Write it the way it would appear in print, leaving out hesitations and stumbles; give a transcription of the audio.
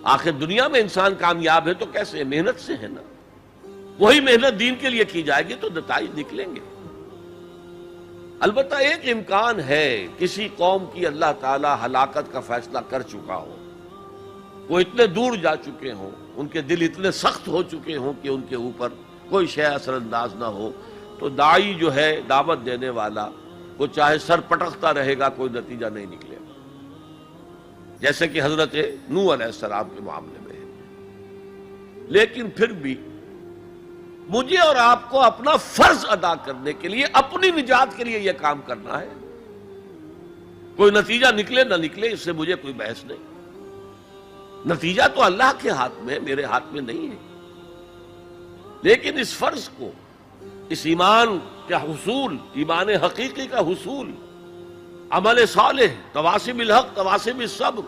آخر دنیا میں انسان کامیاب ہے تو کیسے؟ محنت سے ہے نا. وہی محنت دین کے لیے کی جائے گی تو نتائج نکلیں گے. البتہ ایک امکان ہے کسی قوم کی اللہ تعالی ہلاکت کا فیصلہ کر چکا ہو، وہ اتنے دور جا چکے ہوں، ان کے دل اتنے سخت ہو چکے ہوں کہ ان کے اوپر کوئی شے اثر انداز نہ ہو، تو داعی جو ہے، دعوت دینے والا، وہ چاہے سر پٹکتا رہے گا کوئی نتیجہ نہیں نکلے گا، جیسے کہ حضرت نوح علیہ السلام کے معاملے میں ہے. لیکن پھر بھی مجھے اور آپ کو اپنا فرض ادا کرنے کے لیے، اپنی نجات کے لیے یہ کام کرنا ہے. کوئی نتیجہ نکلے نہ نکلے اس سے مجھے کوئی بحث نہیں. نتیجہ تو اللہ کے ہاتھ میں، میرے ہاتھ میں نہیں ہے. لیکن اس فرض کو، اس ایمان کا حصول، ایمان حقیقی کا حصول، عمل صالح، تواسم الحق، تواسم الصبر،